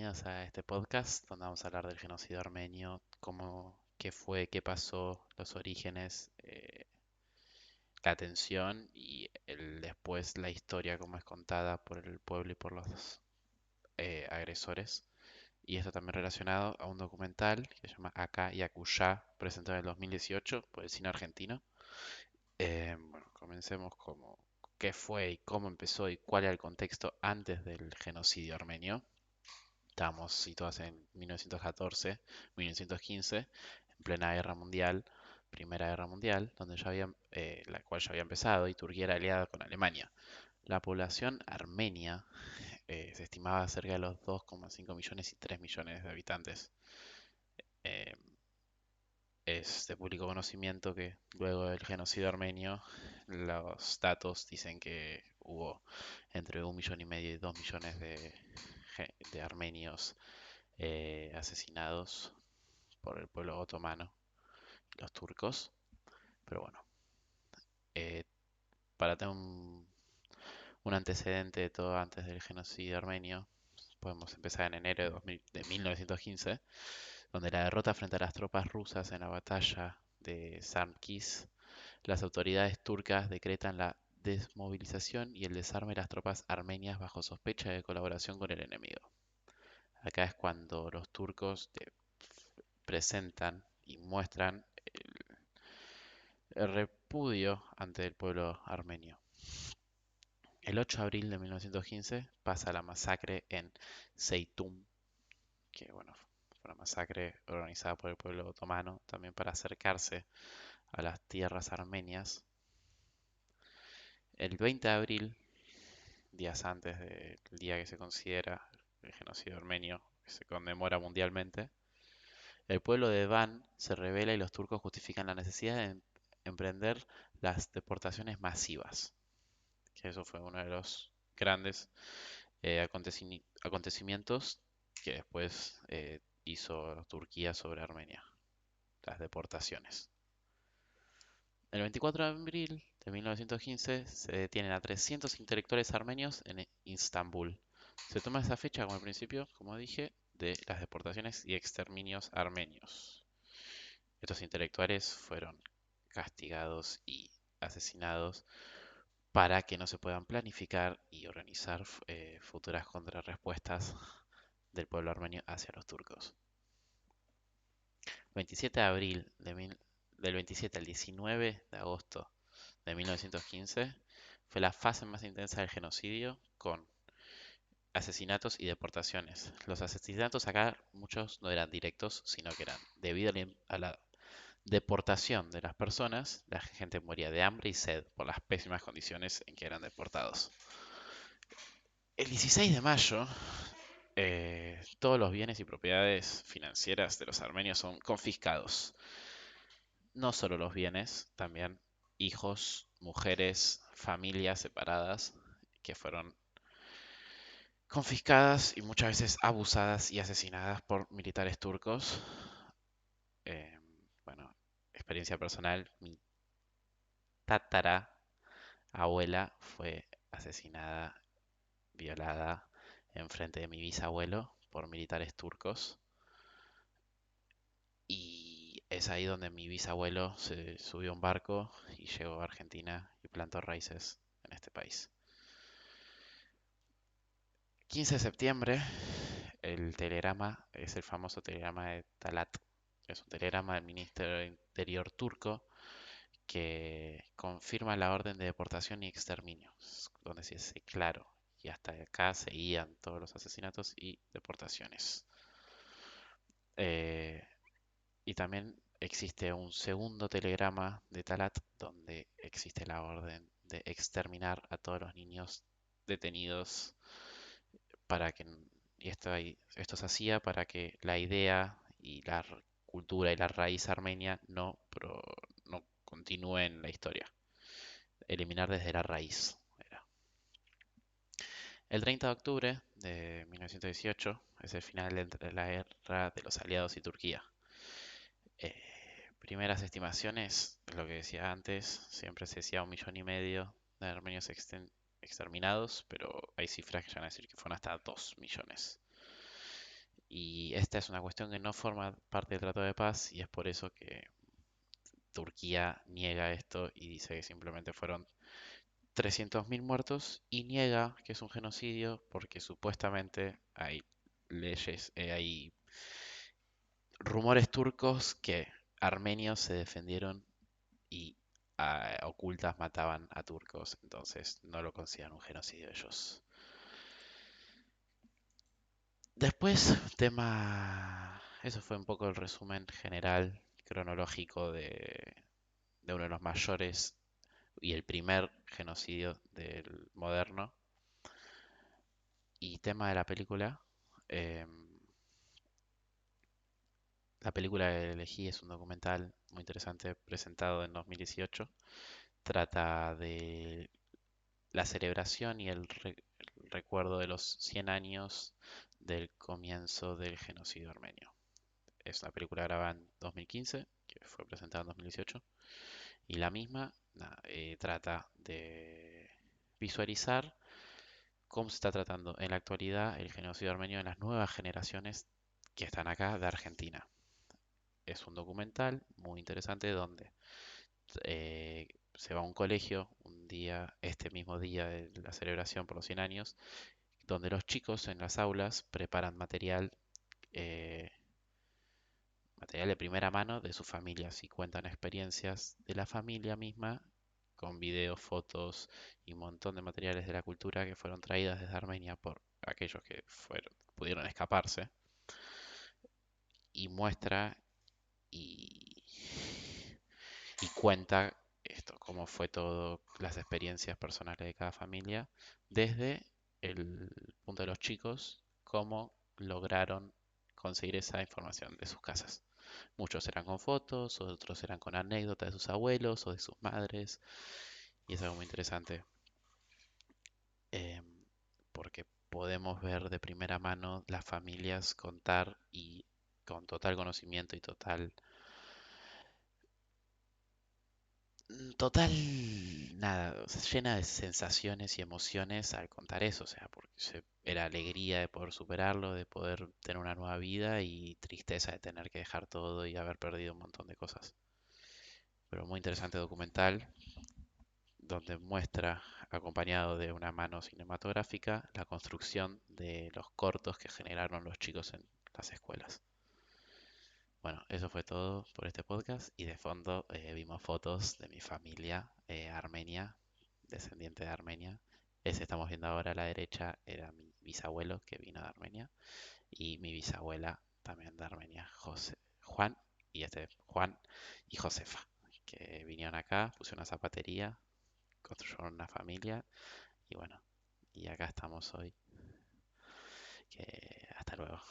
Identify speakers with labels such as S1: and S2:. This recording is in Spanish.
S1: bienvenidos a este podcast donde vamos a hablar del genocidio armenio, qué fue, qué pasó, los orígenes, la tensión y después la historia como es contada por el pueblo y por los agresores. Y esto también relacionado a un documental que se llama Acá y Acullá, presentado en el 2018 por el cine argentino. Bueno, comencemos como qué fue y cómo empezó y cuál era el contexto antes del genocidio armenio. Estábamos situados en 1914, 1915, en plena guerra mundial, Primera Guerra Mundial, donde la cual ya había empezado y Turquía era aliada con Alemania. La población armenia se estimaba cerca de los 2,5 millones y 3 millones de habitantes. Eh, es de público conocimiento que luego del genocidio armenio, los datos dicen que hubo entre 1,5 millones y 2 millones de armenios asesinados por el pueblo otomano y los turcos. Pero bueno, eh, para tener un antecedente de todo antes del genocidio armenio, podemos empezar en enero de 1915, donde la derrota frente a las tropas rusas en la batalla de Sarkis, las autoridades turcas decretan la desmovilización y el desarme de las tropas armenias bajo sospecha de colaboración con el enemigo. Acá es cuando los turcos presentan y muestran el repudio ante el pueblo armenio. El 8 de abril de 1915 pasa la masacre en Seytum, que bueno, fue una masacre organizada por el pueblo otomano también para acercarse a las tierras armenias. El 20 de abril, días antes del día que se considera el genocidio armenio, que se conmemora mundialmente, el pueblo de Van se rebela y los turcos justifican la necesidad de emprender las deportaciones masivas, que eso fue uno de los grandes acontecimientos que después hizo Turquía sobre Armenia, las deportaciones. El 24 de abril de 1915 se detienen a 300 intelectuales armenios en Istambul. Se toma esa fecha como el principio, como dije, de las deportaciones y exterminios armenios. Estos intelectuales fueron castigados y asesinados para que no se puedan planificar y organizar futuras contrarrespuestas del pueblo armenio hacia los turcos. 27 de abril del 27 al 19 de agosto de 1915 fue la fase más intensa del genocidio con asesinatos y deportaciones. Los asesinatos acá muchos no eran directos, sino que eran debido a la deportación de las personas, la gente moría de hambre y sed por las pésimas condiciones en que eran deportados. El 16 de mayo todos los bienes y propiedades financieras de los armenios son confiscados. No solo los bienes, también hijos, mujeres, familias separadas que fueron confiscadas y muchas veces abusadas y asesinadas por militares turcos. Eh, bueno, experiencia personal, mi tatara abuela fue asesinada, violada en frente de mi bisabuelo por militares turcos. Y es ahí donde mi bisabuelo se subió a un barco y llegó a Argentina y plantó raíces en este país. 15 de septiembre, el telegrama es el famoso telegrama de Talat. Es un telegrama del Ministerio del Interior turco que confirma la orden de deportación y exterminio, donde se dice claro. Y hasta acá seguían todos los asesinatos y deportaciones. Eh, Y también existe un segundo telegrama de Talat donde existe la orden de exterminar a todos los niños detenidos para que, esto se hacía para que la idea y la cultura y la raíz armenia no continúe en la historia. Eliminar desde la raíz era. El 30 de octubre de 1918 es el final de la guerra de los aliados y Turquía. Eh, Primeras estimaciones, lo que decía antes, siempre se decía 1,5 millones de armenios exterminados, pero hay cifras que llegan a decir que fueron hasta 2 millones. Y esta es una cuestión que no forma parte del Tratado de Paz y es por eso que Turquía niega esto y dice que simplemente fueron 300.000 muertos y niega que es un genocidio porque supuestamente hay leyes, hay rumores turcos que armenios se defendieron y a ocultas mataban a turcos, entonces no lo consideran un genocidio ellos. Después, eso fue un poco el resumen general, cronológico de uno de los mayores y el primer genocidio del moderno. Y tema de la película. em, la película que elegí es un documental muy interesante presentado en 2018. Trata de la celebración y el recuerdo de los 100 años del comienzo del genocidio armenio. Es una película grabada en 2015, que fue presentada en 2018, y la misma trata de visualizar cómo se está tratando en la actualidad el genocidio armenio en las nuevas generaciones que están acá de Argentina. Es un documental muy interesante donde se va a un colegio un día, este mismo día de la celebración por los 100 años, donde los chicos en las aulas preparan eh, material de primera mano de sus familias y cuentan experiencias de la familia misma con videos, fotos y un montón de materiales de la cultura que fueron traídas desde Armenia por aquellos que pudieron escaparse y muestra y, y cuenta esto, cómo fue todo, las experiencias personales de cada familia, desde el punto de los chicos, cómo lograron conseguir esa información de sus casas. Muchos eran con fotos, otros eran con anécdotas de sus abuelos o de sus madres, y es algo muy interesante em, porque podemos ver de primera mano las familias contar y con total conocimiento y total, nada, o sea, llena de sensaciones y emociones al contar eso, o sea, porque era alegría de poder superarlo, de poder tener una nueva vida y tristeza de tener que dejar todo y haber perdido un montón de cosas. Pero muy interesante documental donde muestra, acompañado de una mano cinematográfica, la construcción de los cortos que generaron los chicos en las escuelas. Bueno, eso fue todo por este podcast y de fondo vimos fotos de mi familia armenia, descendiente de Armenia. Ese estamos viendo ahora a la derecha era mi bisabuelo que vino de Armenia y mi bisabuela también de Armenia, Juan Juan y Josefa, que vinieron acá, pusieron una zapatería, construyeron una familia y bueno, y acá estamos hoy. Que hasta luego.